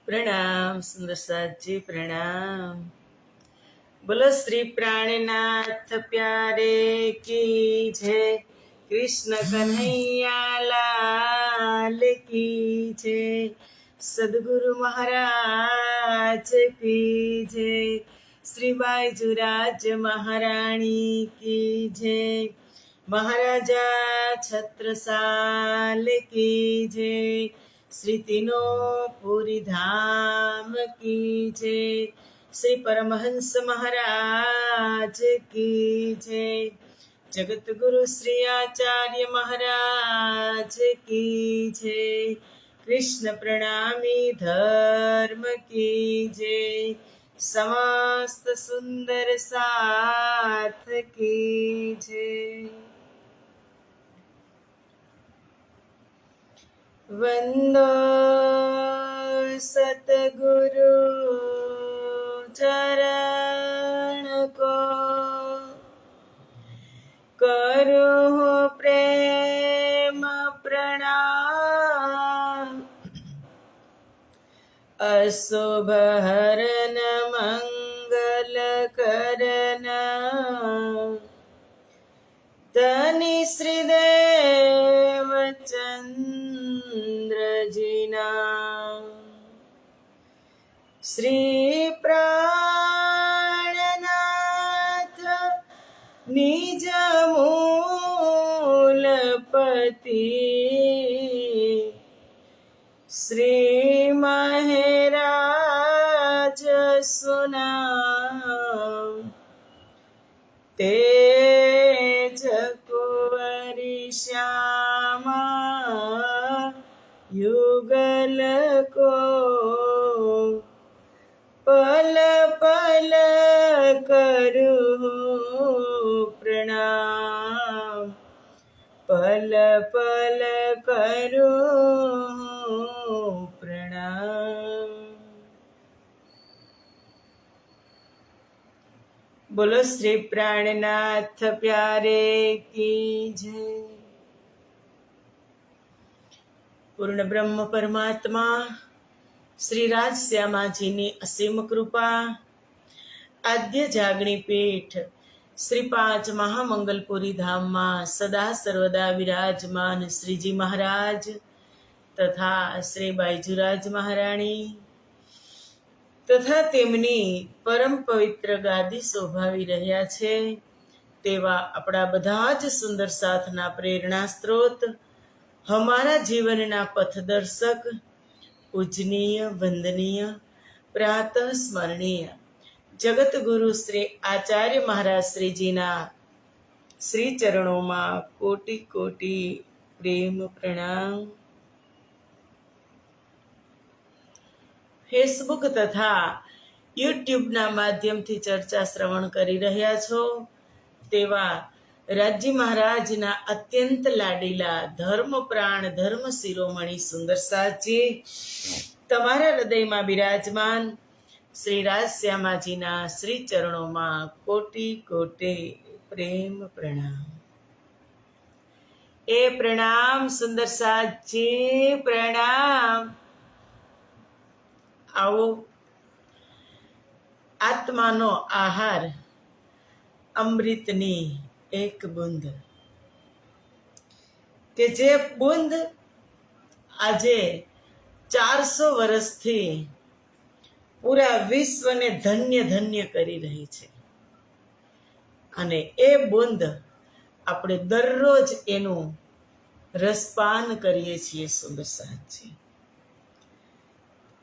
प्रणाम सुंदर साथ जी प्रणाम। बोलो श्री प्राणनाथ प्यारे की जय। कृष्ण कन्हैया लाल की जय। सदगुरु महाराज की जय। श्री बाईजुराज महारानी की जय। महाराजा छत्रसाल की जय। श्री तीनों पूरी धाम की जय। श्री परमहंस महाराज की जय। जगत गुरु श्री आचार्य महाराज की जय। कृष्ण प्रणामी धर्म की जय। समस्त सुंदर साथ की जय। वंदो सतगुरु चरण को, करो प्रेम प्रणाम। अशुभ हरन मंगल करन, धनी श्रीदेव चंद्र जीना। श्री प्राणनाथ निज मूलपति, श्री महराज सुना। तेज कुंवरी श्यामा युगल को, पल पल करूं प्रणाम। पल पल करूं प्रणाम। बोलो श्री प्राणनाथ प्यारे की जय। पूर्ण ब्रह्म परमात्मा श्री રાજશ્યામાજીની અસીમ કૃપા, આદ્ય જાગણી પીઠ શ્રી 5 મહામંગલપુરી ધામમાં સદા સર્વદા વિરાજમાન શ્રીજી મહારાજ તથા શ્રી બાઈજુરાજ મહારાણી તથા તેમની પરમ પવિત્ર ગાદી શોભાવી રહ્યા છે તેવા આપણા બધા જ સુંદર સાથના પ્રેરણા સ્ત્રોત, हमारा जीवनना पथदर्शक, पूजनीय वंदनीय प्रातः स्मरणीय जगत गुरु श्री आचार्य महाराज श्रीजीना श्री चरणों में कोटि कोटि प्रेम प्रणाम। फेसबुक तथा यूट्यूब ना माध्यम थी चर्चा श्रवण करी रह्या छो तेवा राजी महाराज ना अत्यंत लाडीला धर्म प्राण धर्म शिरोमणि सुंदर साची तमारा हृदय में विराजमान श्री રાજશ્યામાજી ना श्री चरणों में कोटि कोटि प्रेम प्रणाम। ए प्रणाम सुंदर साची प्रणाम। आओ आत्मानो आहार अमृतनी एक बूंद के जे बूंद आजे 400 वर्षथी पूरा विश्व ने धन्य धन्य करी रही छे अने ए बूंद आपणे दररोज एनु रसपान करीए छीए। सुंदर साथी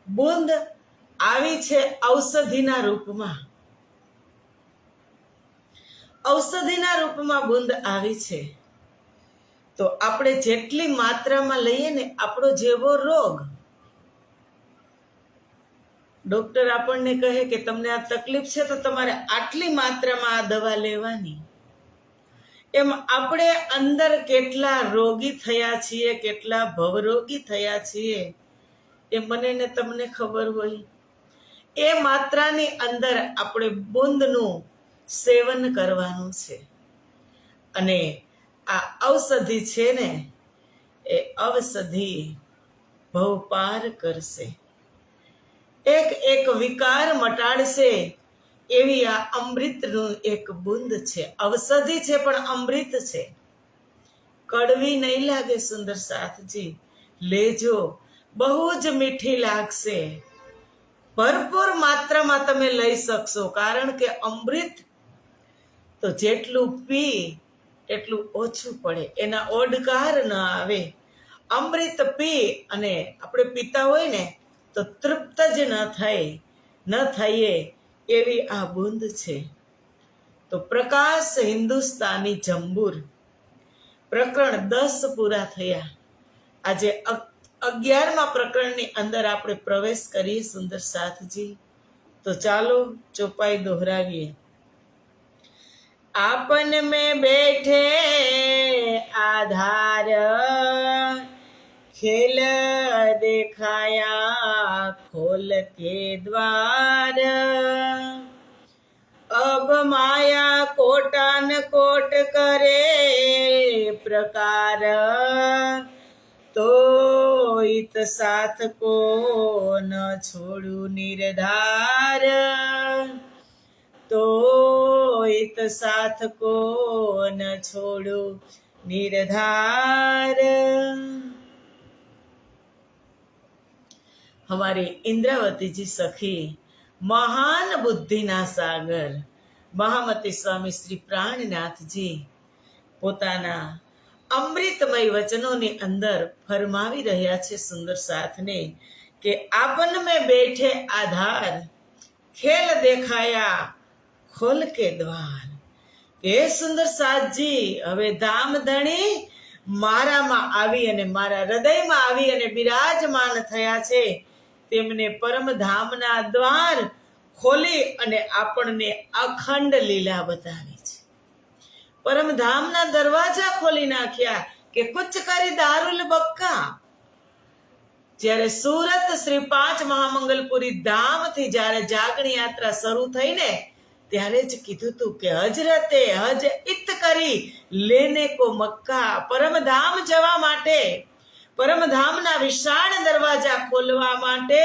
बूंद आवी छे औषधिना रूपमां, औषधिना रूपमां बूंद आवी छे तो आपणे जेटली मात्रामां लईए ने आपणो जेवो रोग, डॉक्टर आपणने कहे के तमने आ तकलीफ छे तो तमारे आटली मात्रामां आ दवा लेवानी, एम आपणे अंदर केटला रोगी थया छीए, केटला भवरोगी थया छीए ए मने ने तमने खबर होय। ए मात्रानी अंदर आपणे बूंदनुं सेवन करवानुं छे अने आ औषधि छे ने ए औषधि भव पार करशे। એક એક વિકાર મટાડશે એવી આ અમૃતનું એક બુંદ છે. ઔષધિ છે પણ અમૃત છે. કડવી નહીં લાગે સુંદર સાથજી, લેજો, બહુ જ મીઠી લાગશે. ભરપૂર માત્રામાં તમે લઈ શકશો, કારણ કે અમૃત તો જેટલું પી એટલું ઓછું પડે, એના ઓડકાર ન આવે. અમૃત પી અને આપણે પીતા હોય ને તો તૃપ્ત જ ન થઈએ એવી આ બુંદ છે. તો પ્રકાશ હિન્દુસ્તાની જંબુર પ્રકરણ 10 પૂરા થયા. આજે 11મા પ્રકરણની અંદર આપણે પ્રવેશ કરીએ સુંદર સાથજી. તો ચાલો ચોપાઈ દોહરાવીએ. आपन में बैठे आधार, खेल दिखाया खोल के द्वार. अब माया कोटान कोट करे प्रकार, तो इत साथ को न छोड़ू निर्धार. तो इत साथ को न छोड़ो निर्धार. हमारे इंद्रावती जी सखी, महान बुद्धि ना सागर महामती स्वामी श्री प्राणनाथ जी પોતાના અમૃતમય વચનોની અંદર ફરમાવી રહ્યા છે સુંદર સાથને કે આપન મેં બેઠે આધાર, ખેલ દેખાયા ખોલ કે દ્વાર. હે સુંદર સાથજી, હવે ધામધણી મારામાં આવી અને મારા હૃદયમાં આવી અને બિરાજમાન થયા છે. તેમને પરમધામના દ્વાર ખોલી અને આપણને અખંડ લીલા બતાવી છે. પરમધામના દરવાજા ખોલી નાખ્યા કે કુચ કરી દારૂલ બક્કા. જ્યારે સુરત શ્રી 5 મહામંગલપુરી ધામથી જ્યારે જાગણી યાત્રા શરૂ થઈ ને ત્યારે જ કીધું તું કે હજરતે હજ ઇત કરી લેને કો મક્કા. પરમધામ જવા માટે, પરમધામના વિશાળ દરવાજા ખોલવા માટે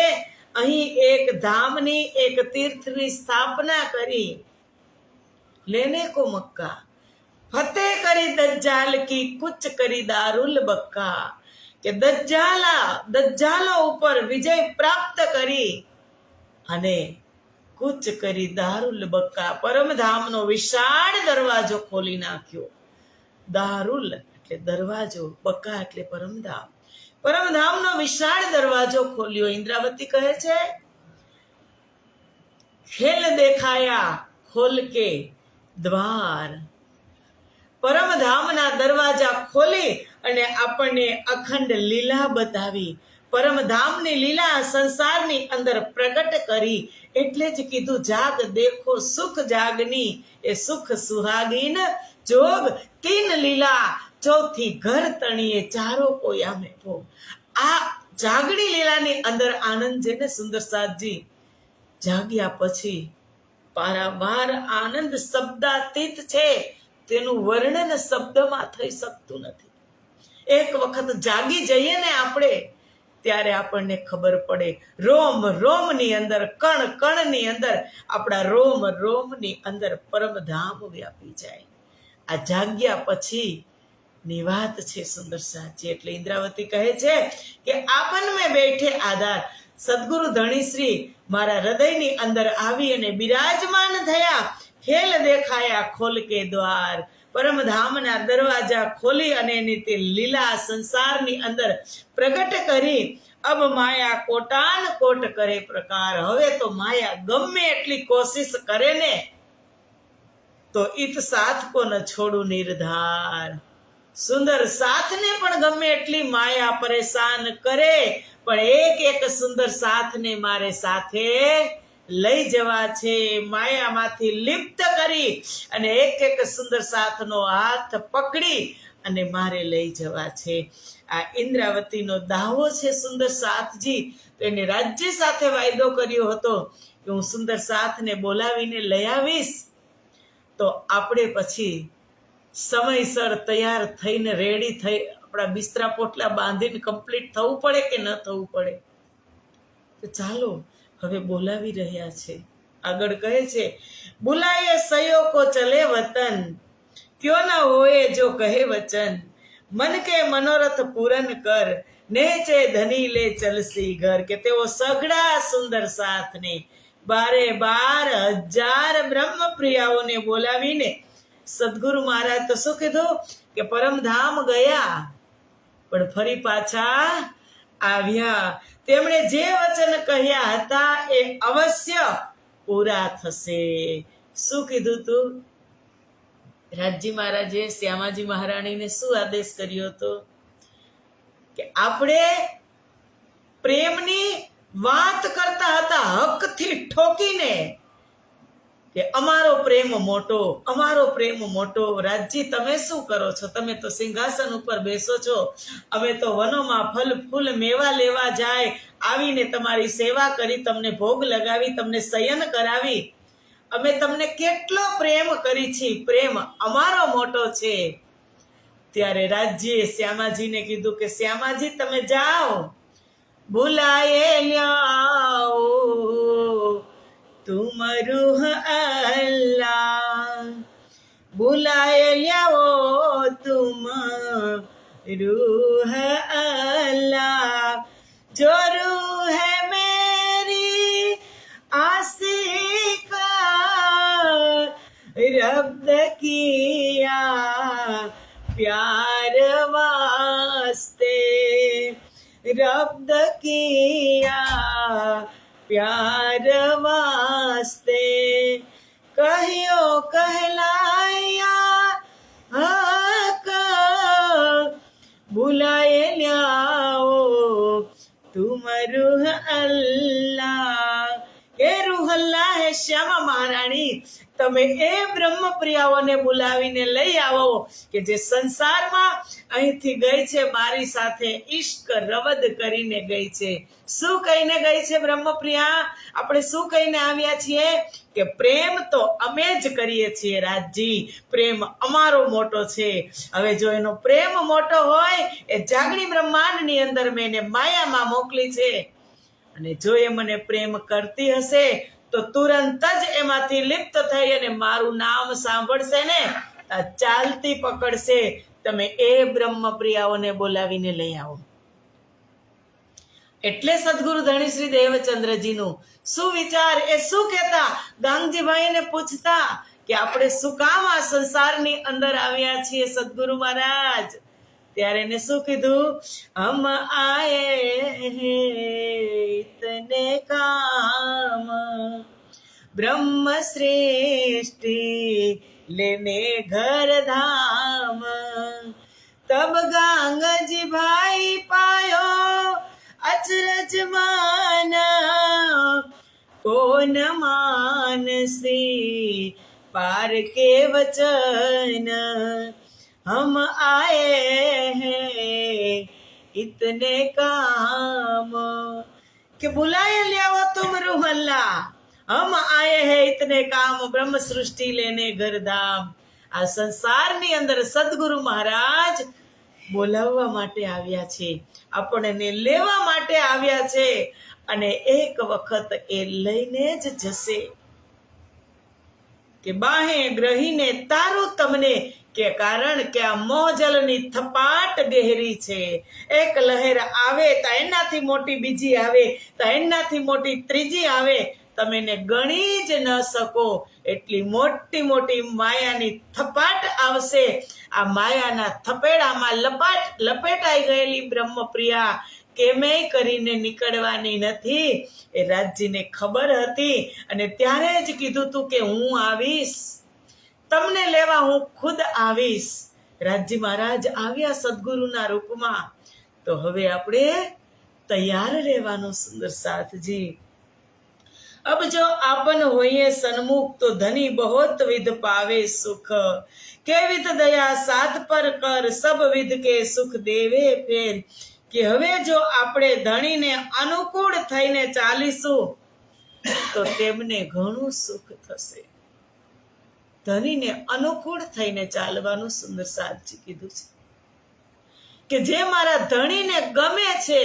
અહીં એક ધામની, એક તીર્થની સ્થાપના કરી. લેને કો મક્કા, ફતેહ કરી દજ્જાલ કી, કુચ કરી દારૂલ બક્કા. કે દજ્જાલો ઉપર વિજય પ્રાપ્ત કરી અને કુચ કરી દારૂલ બક્કા, પરમધામનો વિશાળ દરવાજો ખોલી નાખ્યો. દારૂલ એટલે દરવાજો, બક્કા એટલે પરમધામ. પરમધામનો વિશાળ દરવાજો ખોલ્યો. ઇન્દ્રાવતી કહે છે ખેલ દેખાયા ખોલ કે દ્વાર. પરમધામના દરવાજા ખોલી અને આપણને અખંડ લીલા બતાવી. પરમધામની લીલા સંસારની અંદર પ્રગટ કરી. એટલે જ કીધું જાગ દેખો સુખ જાગની, એ સુખ સુહાગીન જોગ તીન લીલા, ચોથી ઘર તણીએ ચારો કોઈ આમે પો. આ જાગણી લીલાની અંદર આનંદ છે ને સુંદર સાથજી. જાગ્યા પછી પારાવાર આનંદ શબ્દાતીત છે, તેનું વર્ણન શબ્દમાં થઈ શકતું નથી. એક વખત જાગી જઈએ ને આપણે ત્યારે આપણને ખબર પડે. રોમ રોમની અંદર, કણ કણની અંદર, આપણા રોમ રોમની અંદર પરમધામ વ્યાપી જાય. આ જાગ્યા પછી ની વાત છે સુંદર સાચી. એટલે ઇન્દ્રાવતી કહે છે કે આપન મેં બેઠે આધાર. સદગુરુ ધણીશ્રી મારા હૃદયની અંદર આવી અને બિરાજમાન થયા. ખેલ દેખાયા ખોલ કે દ્વાર. પરમધામના દરવાજા ખોલી અને એની તે લીલા સંસારની અંદર પ્રગટ કરી. અબ માયા કોટાન કોટ કરે પ્રકાર. હવે તો માયા ગમે એટલી કોશિશ કરે ને તો ઈત સાથ કો ન છોડું નિર્ધાર. સુંદર સાથને પણ ગમે એટલી માયા પરેશાન કરે, પણ એક એક સુંદર સાથને મારે સાથે લઈ જવા છે. માયામાંથી લિપ્ત કરી અને એક એક સુંદર સાથનો હાથ પકડી અને મારે લઈ જવા છે. આ ઇન્દ્રાવતીનો દાવો છે સુંદર સાથજી. તો એને રાજ્ય સાથે વાયદો કર્યો હતો કે હું સુંદર સાથને બોલાવીને લઈ આવીશ. તો આપણે પછી સમયસર તૈયાર થઈને રેડી થઈ આપણા બિસ્તરા પોટલા બાંધીને કમ્પ્લીટ થવું પડે કે ન થવું પડે? તો ચાલો હવે બોલાવી રહ્યા છે. આગળ કહે છે, બુલાયે સયો કો ચલે વતન, ક્યો ન હોએ જો કહે વચન, મન કે મનોરથ પૂરન કર, નેચે ધની લે ચલસી ઘર. કે તેઓ સઘળા સુંદર સાથને 12,000 બ્રહ્મપ્રિયાઓને બોલાવીને સદગુરુ મહારાજ તો શું કીધું કે પરમધામ ગયા, પણ ફરી પાછા આવ્યા. તેમણે જે વચન કહ્યા હતા એ અવશ્ય પૂરા થશે. શું કીધું તું? રાજજી મહારાજે શ્યામાજી મહારાણીને શું આદેશ કર્યો હતો કે આપણે પ્રેમની વાત કરતા હતા હકથી ઠોકીને કે અમારો પ્રેમ મોટો, અમારો પ્રેમ મોટો. રાજજી તમે શું કરો છો? તમે તો સિંહાસન ઉપર બેસો છો, અમે તો વનોમાં ફલ ફૂલ મેવા લેવા જાય, આવીને તમારી સેવા કરી, તમને ભોગ લગાવી, તમને શયન કરાવી, અમે તમને કેટલો પ્રેમ કરી છે, પ્રેમ અમારો મોટો છે. ત્યારે રાજજીએ શ્યામાજીને કીધું કે શ્યામાજી તમે જાઓ, બુલાયે લ્યાઓ तुम रूह अल्लाह, बुलाए ल्याओ तुम रूह अल्लाह, जो रूह है मेरी आशिका, रब्द किया प्यार वास्ते, रब्द किया प्यार वास्ते, कहियो कहलाया हक, बुलाए ल्याओ तुम रूह अल्लाह. એ રૂહ અલ્લાહ હે શ્યામા મહારાણી, તમે એ બ્રહ્મપ્રિયાઓને બોલાવીને લઈ આવો કે જે સંસારમાં અહીંથી ગઈ છે, મારી સાથે ઈશ્ક રવદ કરીને ગઈ છે. શું કહીને ગઈ છે બ્રહ્મપ્રિયા? આપણે શું કહીને આવ્યા છીએ કે પ્રેમ તો અમે જ કરીએ છીએ રાજજી, પ્રેમ અમારો મોટો છે. હવે જો એનો પ્રેમ મોટો હોય, એ જાગણી બ્રહ્માંડની અંદર મેં એને માયામાં મોકલી છે, અને જો એ મને પ્રેમ કરતી હશે તો તુરંત જ એમાંથી લિપ્ત થઈ અને મારું નામ સાંભળશે ને ચાલતી પકડશે. તમે એ બ્રહ્મપ્રિયાઓને બોલાવીને લઈ આવો. એટલે સદગુરુ ધણી શ્રી દેવચંદ્રજીનું શું વિચાર, એ શું કહેતા? ગાંગજીભાઈને પૂછતા કે આપણે શું કામ આ સંસારની અંદર આવ્યા છીએ સદગુરુ મહારાજ? ત્યારે એને શું કીધું? હમ આયે હે ઇતને કામ, બ્રહ્મ સૃષ્ટિ લેને ઘર ધામ, તબ ગાંગજી ભાઈ પાયો અચરજ માના, કોન માનસી પાર કે વચન, हम आए हैं इतने काम, कि बुलाए लिया तुम रूह अल्लाह, हम आए हैं इतने काम, ब्रह्म सृष्टि लेने घर धाम. આ સંસારની અંદર સદગુરુ મહારાજ બોલાવવા માટે આવ્યા છે, આપણને લેવા માટે આવ્યા છે, અને એક વખત એ લઈને જ જશે. કે બાહે ગ્રહીને તારું તમને, કે કારણ કે આ મોજલની થપાટ ગહેરી છે. એક લહેર આવે તો એનાથી મોટી બીજી આવે, તો એનાથી મોટી ત્રીજી આવે, તમે એને ગણી જ ન શકો એટલી મોટી મોટી માયાની થપાટ આવશે. આ માયાના થપેડામાં લપેટાઈ ગયેલી બ્રહ્મપ્રિયા કેમેય કરીને નીકળવાની નથી. એ રાજજીને ખબર હતી, અને ત્યારે જ કીધું તું કે હું આવીશ, તમને લેવા હું ખુદ આવીશ. રાજજી મહારાજ આવ્યા સદગુરુના રૂપમાં. તો હવે આપણે તૈયાર રહેવાનું સુંદર સાથજી. अब जो आपन होइए सन्मुख तो धनी बहुत विध पावे सुख, के विध दया साथ पर कर सब विध के सुख देवे फेर. કે હવે જો આપણે ધણીને અનુકૂળ થઈને ચાલીશું તો તેમને ઘણું સુખ થશે. ધણીને અનુકૂળ થઈને ચાલવાનું સુંદર સાચી કીધું છે કે જે મારા ધણીને ગમે છે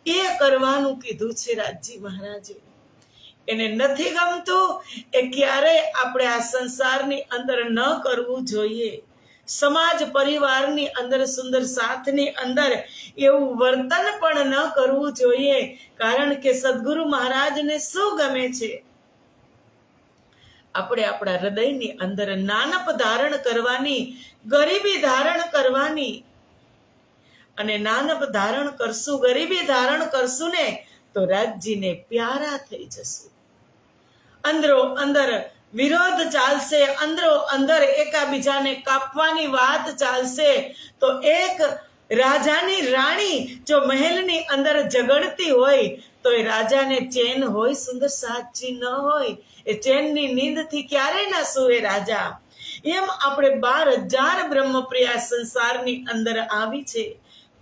એ કરવાનું કીધું છે રાજજી મહારાજે. એને નથી ગમતું એ ક્યારેય આપણે આ સંસારની અંદર ન કરવું જોઈએ. સમાજ પરિવારની અંદર, સુંદર સાથની અંદર એવું વર્તન પણ ન કરવું જોઈએ. કારણ કે સદગુરુ મહારાજને શું ગમે છે? આપણે આપણા હૃદયની અંદર નાનપ ધારણ કરવાની, ગરીબી ધારણ કરવાની. અને નાનપ ધારણ કરશું, ગરીબી ધારણ કરશું ને તો રાજજીને પ્યારા થઈ જશું. અંદરો અંદર વિરોધ ચાલશે, અંદરો અંદર એકાબીજાને કાપવાની વાત ચાલશે, તો એક રાજાની રાણી જો મહેલની અંદર ઝઘડતી હોય તો એ રાજાને ચેન હોય? સુંદર સાચી ન હોય. એ ચેનની નીંદથી ક્યારેય ના સૂવે રાજા. એમ આપણે 12,000 બ્રહ્મપ્રિયા સંસારની અંદર આવી છે.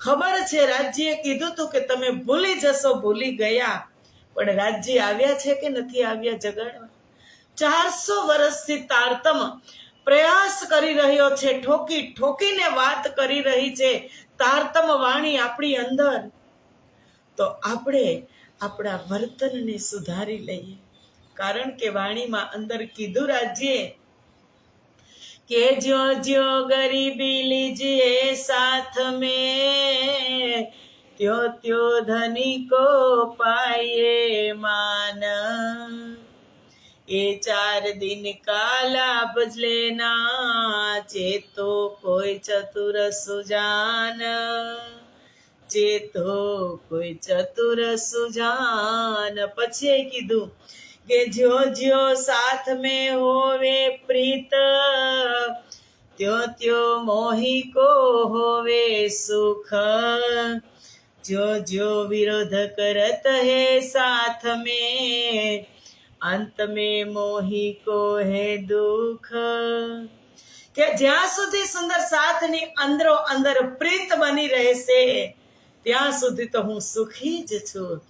ખબર છે રાજ્યએ કીધું તું કે તમે ભૂલી જશો, ભૂલી ગયા. પણ રાજ્ય આવ્યા છે કે નથી આવ્યા જગાડવા? 400 વર્ષથી તારતમ પ્રયાસ કરી રહ્યો છે, ઠોકી ઠોકીને વાત કરી રહી છે તારતમ વાણી આપણી અંદર. તો આપણે આપણા વર્તનને સુધારી લઈએ. કારણ કે વાણીમાં અંદર કીધું રાજ્યે કે જો જો ગરીબી લીજીએ સાથ में, त्यो त्यो धनी को पाए मान, ये 4 दिन का लाभ लेना, चेतो कोई चतुर सुजान, चेतो कोई चतुर सुजान. પછી કીધું કે જો જો સાથ में होवे प्रीत, त्यो त्यो मोही को होवे सुख, जो जो विरोध करत है साथ में, अंत में मोही को है दुख. કે જ્યાં સુધી સુંદર સાથની અંદરો અંદર પ્રીત બની રહેશે ત્યાં સુધી તો હું સુખી જ છું.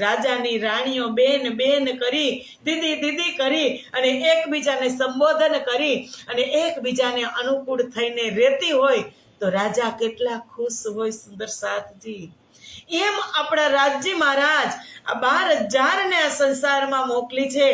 રાજાની રાણીઓ બેન બેન કરી, દીદી દીદી કરી અને એકબીજાને સંબોધન કરી અને એકબીજાને અનુકૂળ થઈને રહેતી હોય તો રાજા કેટલા ખુશ હોય. સુંદર સાથજી, એમ આપણા રાજજી મહારાજ આ 12,000 ને આ સંસારમાં મોકલી છે.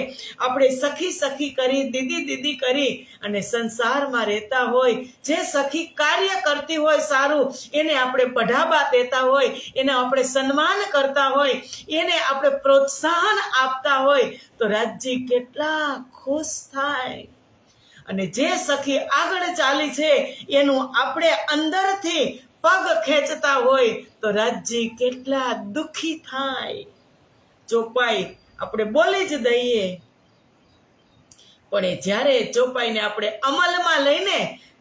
આપણે સખી સખી કરી, દીદી દીદી કરી અને સંસારમાં રહેતા હોય. જે સખી કાર્ય કરતી હોય સારું, એને આપણે બઢાબા દેતા હોય, એને આપણે સન્માન કરતા હોય, એને આપણે પ્રોત્સાહન આપતા હોય તો રાજજી કેટલા ખુશ થાય. અને જે સખી આગળ ચાલી છે એનું આપણે અંદરથી પગ ખેંચતા હોય તો રાજજી કેટલા દુખી થાય. ચોપાઈ આપણે બોલી જ દઈએ, પણ જ્યારે ચોપાઈને આપણે અમલમાં લઈને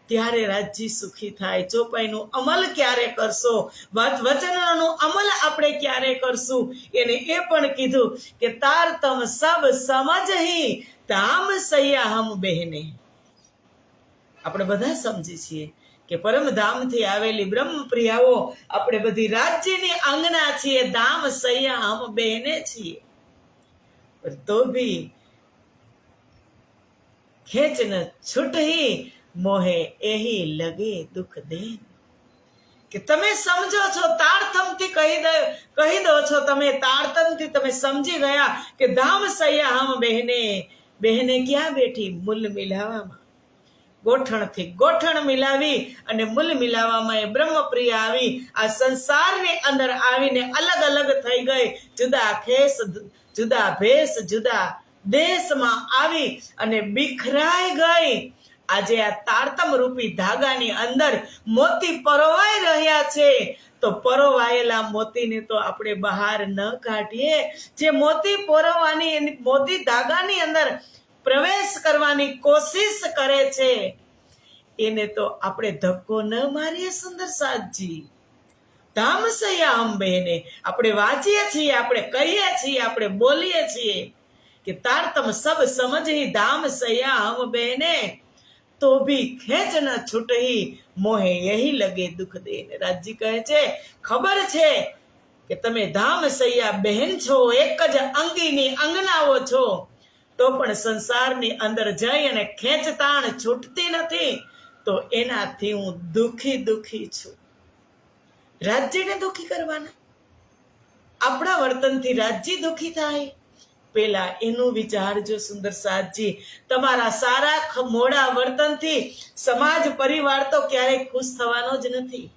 ત્યારે રાજજી સુખી થાય. ચોપાઈનું અમલ ક્યારે કરશો, વાત વચનનો અમલ આપણે ક્યારે કરશું? એને એ પણ કીધું કે તારતમ સબ સમજહી, ધામ સૈયા હમ બહેને. આપણે બધા સમજી છીએ કે પરમધામથી આવેલી બ્રહ્મપ્રિયાઓ આપણે બધી રાજ્યની આંગણા છીએ, ધામ સૈયા હમ બહેને છીએ. પર તો ભી ખેંચ ન છૂટહી, મોહે એહી લગે દુઃખ દેન. કે તમે સમજો છો, તારતમથી કહી દો છો, તમે તારતમથી તમે સમજી ગયા કે ધામ સૈયા હમ બહેને. બહેને ક્યાં બેઠી? મૂલ મિલાવામાં. ગોઠણથી ગોઠણ મિલાવી અને મૂલ મિલાવામાં એ બ્રહ્મપ્રિયા આવી આ સંસારની અંદર આવીને અલગ અલગ થઈ ગઈ. જુદા ખેસ, જુદા ભેસ, જુદા દેશમાં આવી અને બિખરાઈ ગઈ. આજે આ તારતમ રૂપી ધાગાની અંદર મોતી પરોવાઈ રહ્યા છે તો પરોવાયેલા મોતીને તો આપણે બહાર ન કાઢીએ. જે મોતી પરોવાની, મોતી ધાગાની અંદર પ્રવેશ કરવાની કોશિશ કરે છે એને તો આપણે ધક્કો ન મારીએ. સુંદર સાથજી, ધામ સૈયા હમ બહેને આપણે વાંચીએ છીએ, આપણે કહીએ છીએ, આપણે બોલીએ છીએ કે તારતમ સબ સમજહી, ધામ સૈયા હમ બહેને, તો ભી ખેંચ ન છૂટહી, મોહે યહી લગે દુઃખ દેન. રાજજી કહે છે ખબર છે કે તમે ધામ સૈયા બહેન છો, એક જ અંગીની અંગનાઓ છો, તો પણ સંસારની અંદર જઈ અને ખેંચતાણ છૂટતી નથી, તો એનાથી હું દુઃખી છું. રાજ્યને દુઃખી કરવાના? આપણા વર્તનથી રાજજી દુખી થાય? પેલા એનું વિચારજો સુંદર સાતજી. તમારા સારા મોડા વર્તનથી સમાજ પરિવાર તો ક્યારેય ખુશ થવાનો જ નથી,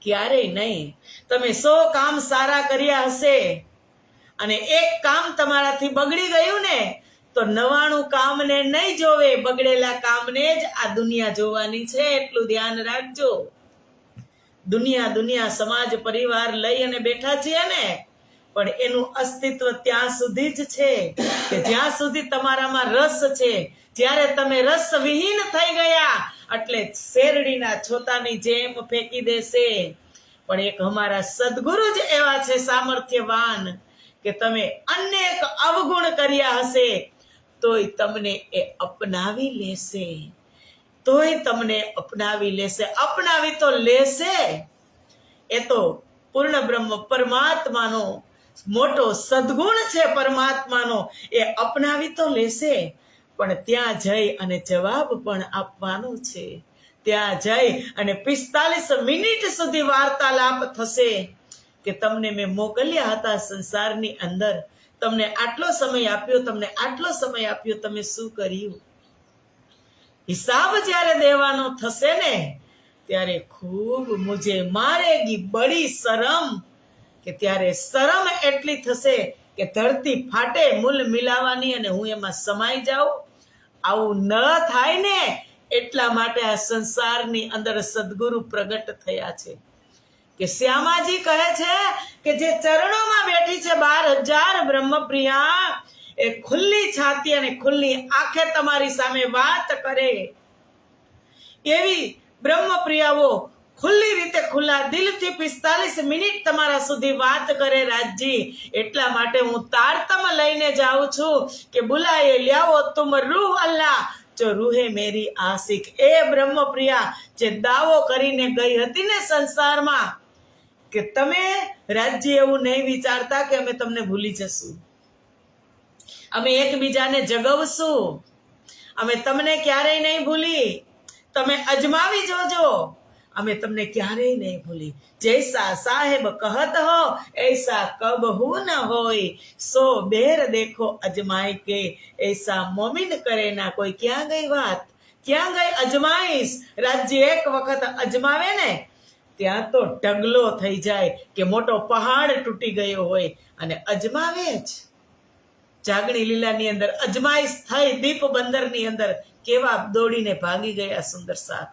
ક્યારેય નહીં. તમે 100 કામ સારા કર્યા હશે અને એક કામ તમારાથી બગડી ગયું ને, તો 99 કામને નહીં જોવે, બગડેલા કામને જ આ દુનિયા જોવાની છે. એટલું ધ્યાન રાખજો. દુનિયા સમાજ પરિવાર લઈ અને બેઠા છીએ ને, પણ એનું અસ્તિત્વ ત્યાં સુધી જ છે કે જ્યાં સુધી તમારામાં રસ છે. જ્યારે તમે રસ વિહીન થઈ ગયા એટલે શેરડીના છોતાની જેમ ફેંકી દેશે. પણ એક અમારા સદગુરુ જ એવા છે સામર્થ્યવાન કે તમે અનેક અવગુણ કર્યા હશે તોય તમને એ અપનાવી લેશે, અપનાવી તો લેશે. એ તો પૂર્ણ બ્રહ્મ પરમાત્માનો મોટો સદગુણ છે. પરમાત્માનો એ અપનાવી તો લેશે, પણ ત્યાં જઈ અને જવાબ પણ આપવાનો છે. ત્યાં જઈ અને 45 મિનિટ સુધી વાર્તાલાપ થશે કે તમને મેં મોકલ્યા હતા સંસારની અંદર, તમને આટલો સમય આપ્યો, તમે શું કર્યું? હિસાબ જ્યારે દેવાનો થશે ને, ત્યારે ખૂબ મુજે મારેગી બડી શરમ, કે ત્યારે શરમ એટલી થશે કે ધરતી ફાટે મૂલ મિલાવાની અને હું એમાં સમાઈ જાઉં. આવું ન થાય ને એટલા માટે આ સંસારની અંદર સદગુરુ પ્રગટ થયા છે. કે શ્યામાજી કહે છે કે જે ચરણોમાં બેઠી છે 12,000 બ્રહ્મપ્રિયા, એ ખુલ્લી છાતી અને ખુલ્લી આંખે તમારી સામે વાત કરે. એવી બ્રહ્મપ્રિયાઓ ખુલ્લી રીતે ખુલ્લા દિલથી 45 મિનિટ તમારા સુધી વાત કરે રાજજી. એટલા માટે હું તારતમ લઈને જાઉં છું કે બુલાએ લ્યાવો તુમ રૂહ અલ્લાહ જો રૂહે મેરી આશિક. એ બ્રહ્મપ્રિયા જે દાવો કરીને ગઈ હતી ને સંસારમાં કે તમે રાજજી એવું નહીં વિચારતા કે અમે તમને ભૂલી જશું, અમે એકબીજાને જગવશું, અમે તમને ક્યારેય નહીં ભૂલી, તમે અજમાવી જોજો, અમે તમને ક્યારેય નહીં ભૂલી. જૈસા સાહેબ કહત હો ऐसा कबहू न होय, સો બેર દેખો અજમાઈ કે ऐसा મોમિન કરે ના કોઈ. ક્યાં ગઈ વાત, ક્યાં ગઈ અજમાઈશ? રાજ્ય એક વખત અજમાવે ને ત્યાં તો ઢગલો થઈ જાય કે મોટો પહાડ તૂટી ગયો હોય અને અજમાવે જ. જાગણી લીલાની અંદર અજમાઈશ થઈ, દીપ બંદરની અંદર કેવા દોડીને ભાગી ગયા સુંદર સાથ.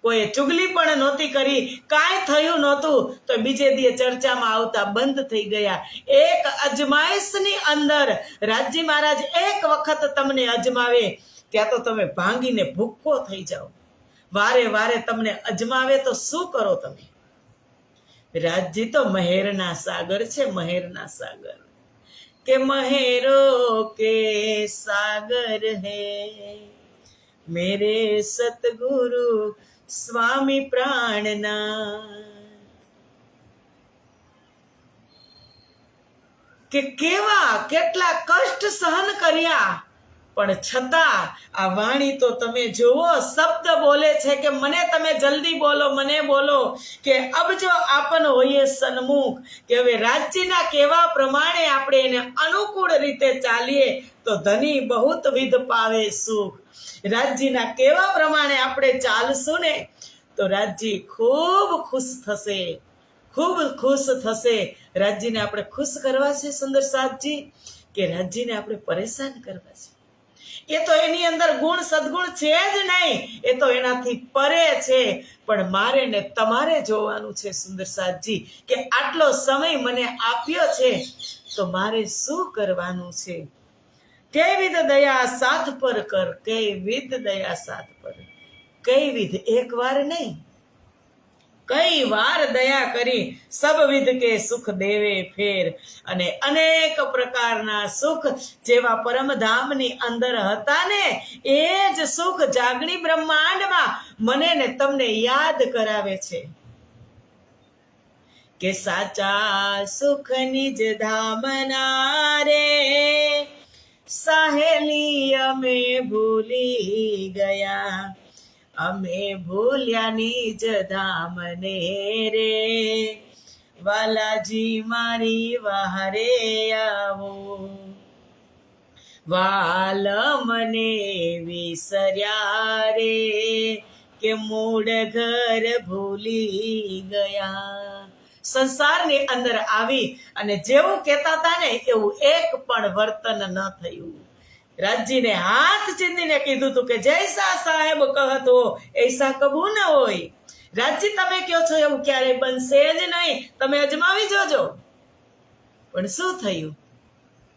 કોઈ ચુગલી પણ નહોતી કરી, કાંઈ થયું નહોતું તો બીજે દી ચર્ચામાં આવતા બંધ થઈ ગયા. એક અજમાઈશની અંદર રાજજી મહારાજ એક વખત તમને અજમાવે ત્યાં તો તમે ભાંગીને ભૂક્કો થઈ જાઓ. વારે તમને અજમાવે તો શું કરો તમે? રાજજી તો મહેરના સાગર છે, મહેરના સાગર. કે મહેરો કે સાગર હૈ મેરે સતગુરુ સ્વામી પ્રાણના. કે કેટલા કષ્ટ સહન કર્યા, પણ છતાં આ વાણી તો તમે જુઓ, શબ્દ બોલે છે કે મને તમે જલ્દી બોલો, મને બોલો. કે અબ જો આપન હોઈએ સન્મુખ, કે હવે રાજ્યના કેવા પ્રમાણે આપણે એને અનુકૂળ રીતે ચાલીએ તો ધની બહુત વિધ પાવે સુખ. રાજ્યના કેવા પ્રમાણે આપણે ચાલશું ને તો રાજ્ય ખૂબ ખુશ થશે, ખૂબ ખુશ થશે. રાજ્યને આપણે ખુશ કરવા છે સુંદર સાતજી, કે રાજ્યને આપણે પરેશાન કરવા છે? એ તો એની અંદર ગુણ સદગુણ છે જ નહીં, એ તો એનાથી પરે છે. પણ મારે ને તમારે જોવાનું છે સુંદર સાતજી કે આટલો સમય મને આપ્યો છે તો મારે શું કરવાનું છે? કઈ વિધ દયા સાથ પર કર, કઈ વિધ દયા સાથ પર, કઈ વિધ, એક વાર નહીં કઈ વાર દયા કરી. સબ વિધ કે સુખ દેવે ફેર, અને અનેક પ્રકારના સુખ જેવા પરમધામની અંદર હતા ને એ જ સુખ જાગણી બ્રહ્માંડમાં મને ને તમને યાદ કરાવે છે. કે સાચા સુખ નિજ ધામના રે સાહેલી અમે ભૂલી ગયા, અમે ભૂલ્યા નિજ ધામને રે વાલાજી મારી વહારે આવો, વાલ મને વિસર્યા રે, કે મૂળ ઘર ભૂલી ગયા. સંસારની અંદર આવી અને જેવું કહેતા હતા ને એવું એક પણ વર્તન ન થયું. રાજજીને હાથ ચીંધીને કીધું હતું કે જૈસા સાહેબ કહતો એસા કબૂ ન હોય. રાજજી તમે કહો છો એવું ક્યારેય બનશે જ નહીં, તમે અજમાવી જોજો. પણ શું થયું?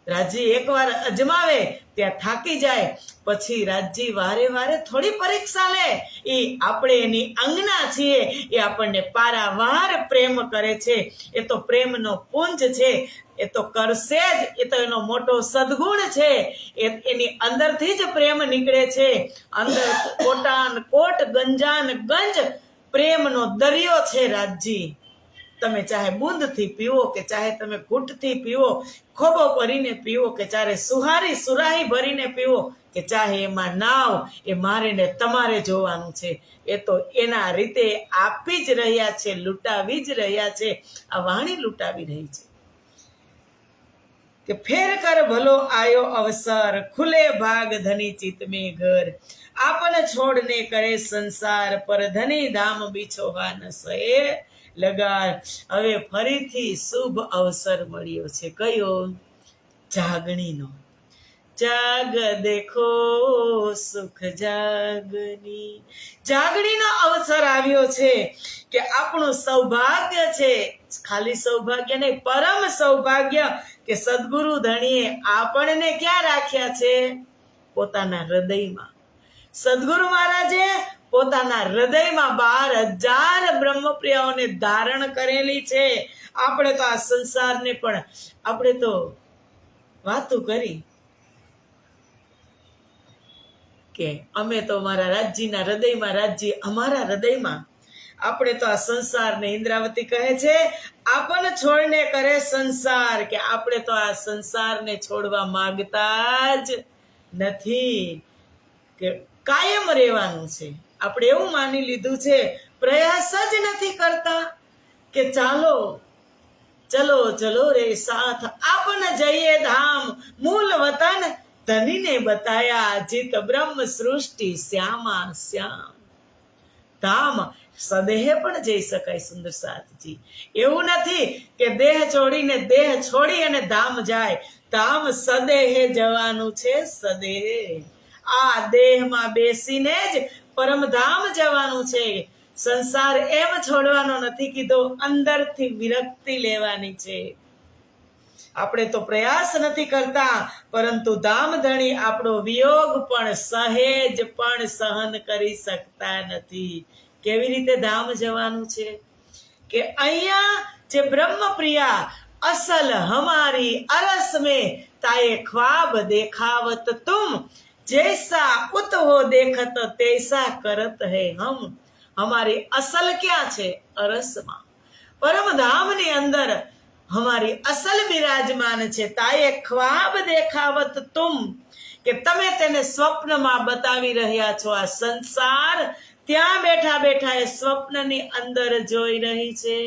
રાજજી એકવાર અજમાવે ત્યાં થાકી જાય, પછી રાજજી વારે વારે થોડી પરીક્ષા લે. એ આપણે એની અંગના છીએ, એ આપણને પારાવાર પ્રેમ કરે છે. એ તો પ્રેમનો પુંજ છે, એ તો કરશે જ. એ તો એનો મોટો સદગુણ છે. એની અંદરથી જ પ્રેમ નીકળે છે. અંદર કોટાન કોટ ગંજાન ગંજ પ્રેમનો દરિયો છે રાજજી. તમે ચાહે બૂંદથી પીવો કે ચાહે તમે ઘૂંટથી પીવો, ખોબો ભરીને પીવો કે ચાહે સુરાહી ભરીને પીવો કે ચાહે એમાં નાવ, એ મારે ને તમારે જોવાનું છે. એ તો એના રીતે આપી જ રહ્યા છે, લૂંટાવી જ રહ્યા છે. આ વાણી લૂંટાવી રહી છે કે ફેર કર ભલો આયો અવસર, ખુલે ભાગ ધની ચિત મેં ઘર, આપન છોડને કરે સંસાર, પર ધની ધામ બિછોહા ન સહે લગા. હવે ફરીથી શુભ અવસર મળ્યો છે. કયો? જાગણીનો. જાગ દેખો સુખ જાગની. જાગણીનો અવસર આવ્યો છે કે આપણું સૌભાગ્ય છે, ખાલી સૌભાગ્ય નહીં, પરમ સૌભાગ્ય કે સદગુરુ ધણીએ આપણને ક્યાં રાખ્યા છે? પોતાના હૃદયમાં. સદગુરુ મહારાજે પોતાના હૃદયમાં 12,000 બ્રહ્મપ્રિયાઓને ધારણ કરેલી છે. આપણે તો આ સંસારને પણ આપણે તો વાતું કરી કે અમે તો અમારા રાજ્યના હૃદયમાં, રાજ્ય અમારા હૃદયમાં. આપણે તો આ સંસારને, ઇન્દ્રાવતી કહે છે આપણ છોડને કરે સંસાર, કે આપણે તો આ સંસારને છોડવા માંગતા જ નથી, કે કાયમ રહેવાનું છે. આપણે એવું માની લીધું છે, પ્રયાસ જ નથી કરતા કે ચાલો ચલો ચલો રે સાથ આપન જઈએ ધામ, મૂલ વતન ધનીને બતાયા, જીત બ્રહ્મ સૃષ્ટિ શ્યામા શ્યામ. ધામ સદેહ પણ જઈ શકાય સુંદર સાથજી. એવું નથી કે દેહ છોડી અને ધામ જાય. ધામ સદેહે જવાનું છે, સદેહ. આ દેહમાં બેસીને જ પરમધામ જવાનું છે. સંસાર એમ છોડવાનો નથી કીધો, અંદરથી વિરક્તિ લેવાની છે. આપણે તો પ્રયાસ નથી કરતા, પરંતુ ધામધણી આપણો વિયોગ પણ સહેજ પણ સહન કરી શકતા નથી. કેવી રીતે ધામ જવાનું છે? કે અહીંયા જે બ્રહ્મપ્રિયા અસલ હમારી અરસ में ताये ख्वाब देखावत तुम, जैसा उत हो देखत तैसा करत है हम. हमारी असल क्या છે? અરસમાં, પરમધામની અંદર हमारी असल બિરાજમાન છે. તાયે ખ્વાબ દેખાવત તુમ, કે તમે તેને સ્વપ્નમાં બતાવી રહ્યા છો. આ સંસાર ત્યાં બેઠા બેઠા એ સ્વપ્નની અંદર જોઈ રહી છે.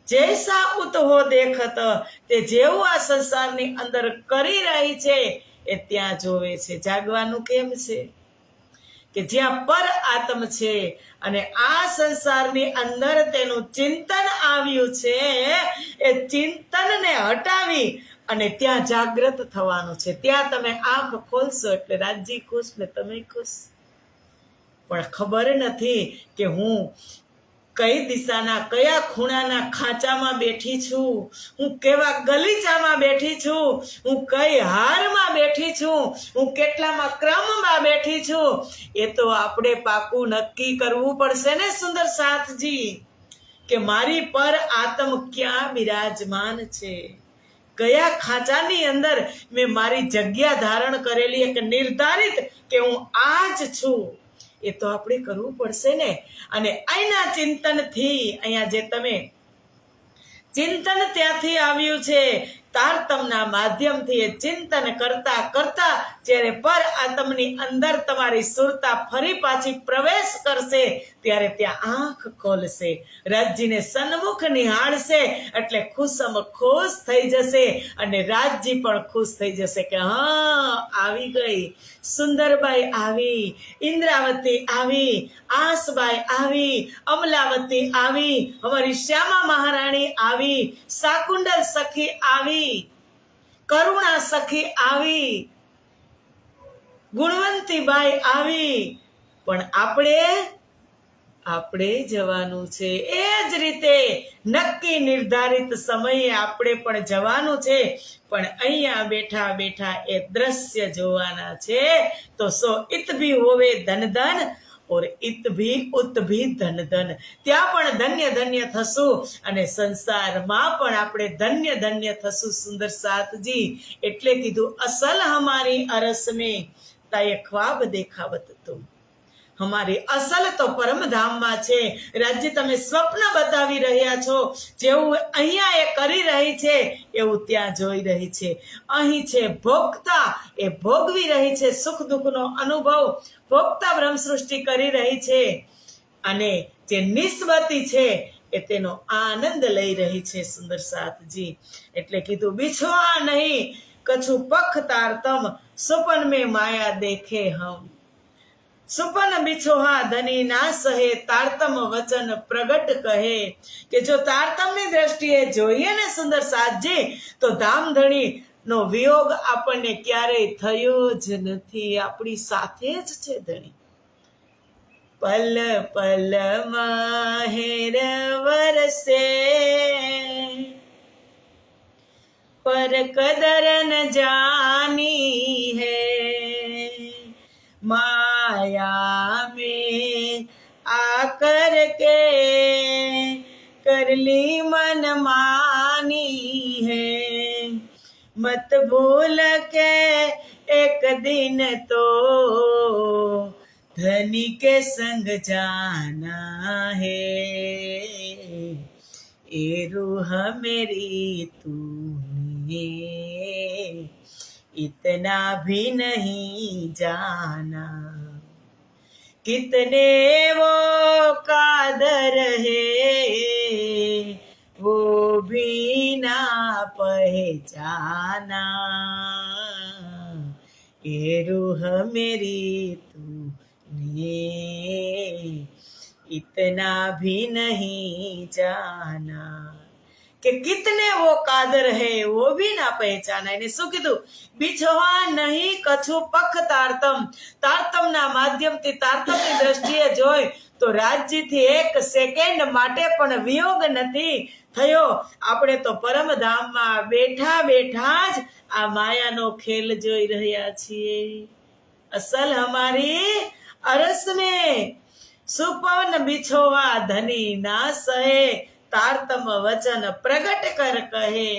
જૈસા ઉત હો દેખત, તે જેવું આ સંસારની અંદર કરી રહી છે એ ત્યાં જોવે છે. જાગવાનું કેમ છે? કે જ્યાં પર આત્મ છે અને આ સંસારની અંદર તેનું ચિંતન આવ્યું છે, એ ચિંતનને હટાવી અને ત્યાં જાગૃત થવાનું છે. ત્યાં તમે આંખ ખોલશો એટલે રાજજી ખુશ ને તમે ખુશ. પણ ખબર નથી કે હું કઈ દિશાના, કયા ખૂણાના ખાંચામાં બેઠી છું, હું કેવા ગલીચામાં બેઠી છું, હું કઈ હારમાં બેઠી છું, હું કેટલામાં ક્રમમાં બેઠી છું. એ તો આપણે પાકું નક્કી કરવું પડશે ને સુંદર સાથજી, કે મારી પર આત્મ ક્યાં બિરાજમાન છે, કયા ખાંચાની અંદર મેં મારી જગ્યા ધારણ કરેલી, એક નિર્ધારિત કે હું આ જ છું. એ તો આપણે કરવું પડશે ને. અને અહીંના ચિંતનથી, અહીંયા જે તમે ચિંતન ત્યાંથી આવ્યું છે, તારતમના માધ્યમથી એ ચિંતન કરતા કરતા જ્યારે પર આત્મની અંદર તમારી સુરતા ફરી પાછી પ્રવેશ કરશે ત્યારે ત્યાં આંખ ખોલશે, રાજજીને સન્મુખ નિહાળશે એટલે ખુશમ ખુશ થઈ જશે અને રાજજી પણ ખુશ થઈ જશે કે હા આવી ગઈ, સુંદરબાઈ આવી, ઇન્દ્રાવતી આવી, આસબાઈ આવી, અમલાવતી આવી, અમારી શ્યામા મહારાણી આવી, શાકુંડલ સખી આવી, કરુણા સખી આવી, ગુણવંતીબાઈ આવી. પણ આપણે જવાનું છે. એ જ રીતે નક્કી નિર્ધારિત સમયે આપણે પણ જવાનું છે. પણ અહીંયા બેઠા બેઠા એ દ્રશ્ય જોવાના છે. તો સો ઇત ભી હોવે ધન ધન ઓર ઇત ભી ઉત ભી ધન ધન. ત્યાં પણ ધન્ય ધન્ય થશું અને સંસારમાં પણ આપણે ધન્ય ધન્ય થશું. સુંદર સાથજી એટલે કીધું અસલ હમારી અરસ મેં તાયે ખ્વાબ દેખાવત તુમ. હમારી અસલ તો પરમધામમાં છે. રાજ્ય તમે સ્વપ્ન બતાવી રહ્યા છો, જેવું અહીંયા એ કરી રહી છે એવું ત્યાં જોઈ રહી છે. અહીં છે ભોગતા, એ ભોગવી રહી છે સુખ દુઃખનો અનુભવ, ભોગતા બ્રહ્મ સૃષ્ટિ કરી રહી છે અને જે નિસ્બતી છે એ તેનો આનંદ લઈ રહી છે. સુંદર સાથજી એટલે કીધું બિછવા નહીં કछु પખ તારતમ સુપન में माया देखे हम. સુપન બિછોહા ધની ના સહે તારતમ વચન પ્રગટ કહે. કે જો તારતમની દ્રષ્ટિએ જોઈએ ને સુંદર સાથજી તો ધામધણી નો વિયોગ આપણને ક્યારેય થયો જ નથી, આપણી સાથે જ છે ધણી. પલ પલ માહેર વરસે पर कदर न जानी है, माया में आकर के कर ली मन मानी है. मत भूल के एक दिन तो धनी के संग जाना है. ये रूह मेरी तूने इतना भी नहीं जाना. कितने वो कादर है वो भी ना पहचाना. ये रूह मेरी तूने इतना भी नहीं जाना. કે કિતને વો કાદર હૈ વો ભી ના પહેચાના. એને શું કીધું? બિછવા નહીં કછું પખ તારતમ. તારતમના માધ્યમથી તારતમની દ્રષ્ટિએ જોઈ તો રાજ્યથી એક સેકન્ડ માટે પણ વિયોગ નથી થયો. આપણે તો પરમધામમાં બેઠા બેઠા જ આ માયાનો ખેલ જોઈ રહ્યા છીએ. અસલ હમારી અરસ મેં સુપન બિછોવા ધની ના સહે તારતમ વચન પ્રગટ કર કહે.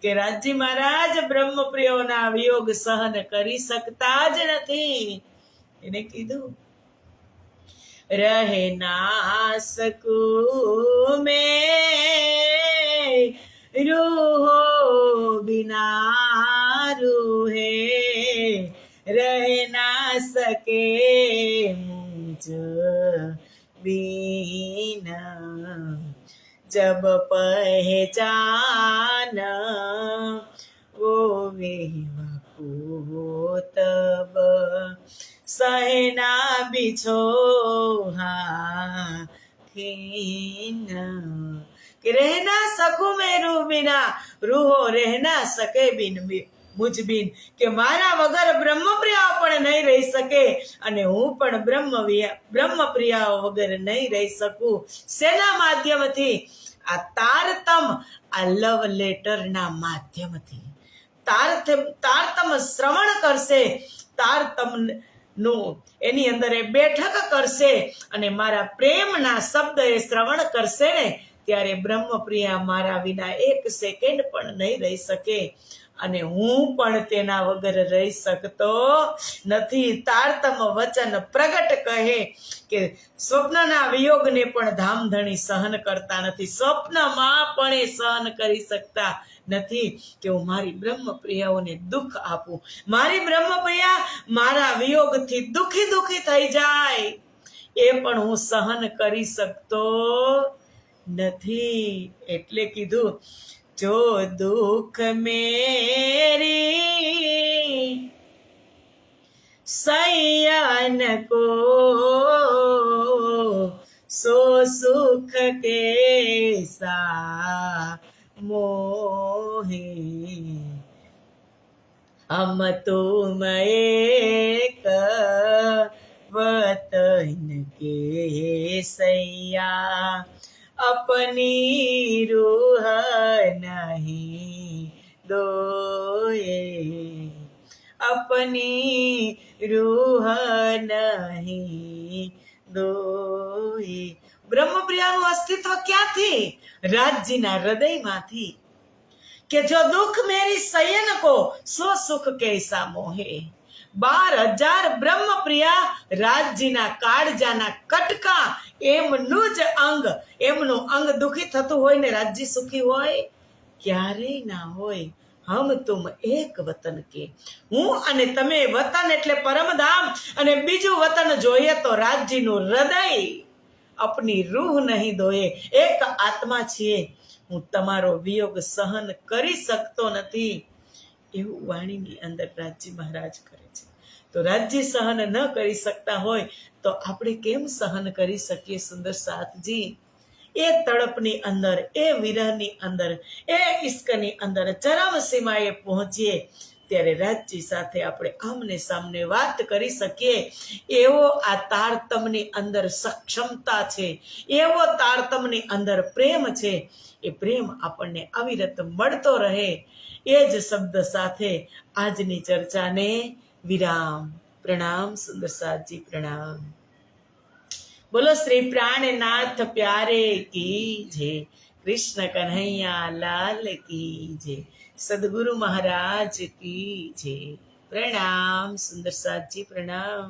કે રાજજી મહારાજ બ્રહ્મપ્રિયોના વિયોગ સહન કરી શકતા જ નથી. એને કીધું રહે ના શકું મેં રૂહો બિના રૂહે રહે ના સકે મુझ बिना. जब पहचान वो विवा को तब सहना बिछोहा खीन. कि रह ना सकूं मैं रूह बिना, रूहो रह ना सके बिन મુજ બિન. કે મારા વગર બ્રહ્મપ્રિયાઓ પણ નહીં રહી શકે અને હું પણ બ્રહ્મપ્રિયાઓ વગર નહીં રહી શકું. શેના માધ્યમથી? આ તારતમ, આ લવ લેટરના માધ્યમથી. તારતમ શ્રવણ કરશે, તારતમ નું એની અંદર એ બેઠક કરશે અને મારા પ્રેમના શબ્દ એ શ્રવણ કરશે ને ત્યારે બ્રહ્મપ્રિયા મારા વિના એક સેકન્ડ પણ નહીં રહી શકે અને હું પણ તેના વગર રહી શકતો નથી. તારતમ વચન પ્રગટ કહે કે સ્વપ્નના વિયોગને પણ ધામધણી સહન કરતા નથી. સ્વપ્નમાં પણ એ સહન કરી શકતા નથી કે હું મારી બ્રહ્મપ્રિયાઓને દુઃખ આપું. મારી બ્રહ્મપ્રિયા મારા વિયોગથી દુઃખી થઈ જાય એ પણ હું સહન કરી શકતો નથી. એટલે કીધું, જો દુઃખ મેરી સૈયન કો સો સુખ કેસા મોહે, હમ તુમ એક वतन के सैया, अपनी रूह नहीं दोए, अपनी रूह नहीं दोए. બ્રહ્મપ્રિયાનું અસ્તિત્વ ક્યાંથી? રાજજીના હૃદયમાંથી. કે જો દુઃખ મેરી સયન કો સો સુખ કૈસા મોહે. 12,000 બ્રહ્મપ્રિયા રાજજીના કાળજાના કટકા એમનું જ અંગ, એમનું અંગ દુઃખી થતું હોય ને રાજજી સુખી હોય? ક્યારેય ના હોય. હમ તુમ એક વતન કે, હું અને તમે વતન એટલે પરમધામ, અને બીજું વતન જોઈએ તો રાજજીનું હૃદય. અપની રૂહ નહીં દોએ, એક આત્મા છીએ. હું તમારો વિયોગ સહન કરી શકતો નથી. એવું વાણીની અંદર રાજજી મહારાજ કરે છે. તો રાજજી સહન ન કરી શકતા હોય તો આપણે કેમ સહન કરી શકીએ? સુંદર સાથજી, એ તડપની અંદર, એ વિરહની અંદર, એ ઇશ્કની અંદર ચરમ સીમાએ પહોંચીએ ત્યારે રાજજી સાથે આપણે આમને સામને વાત કરી શકીએ. એવો આ તારતમની અંદર સક્ષમતા છે, એવો તારતમની અંદર પ્રેમ છે. એ પ્રેમ આપણને અવિરત મળતો રહે. એ જ શબ્દ સાથે આજની ચર્ચાને વિરામ. પ્રણામ સુંદર સાતજી, પ્રણામ. બોલો શ્રી પ્રાણનાથ પ્યારે કી જય. કૃષ્ણ કન્હૈયા લાલ કી જય. સદગુરુ મહારાજ કી જય. પ્રણામ સુંદર સાતજી, પ્રણામ.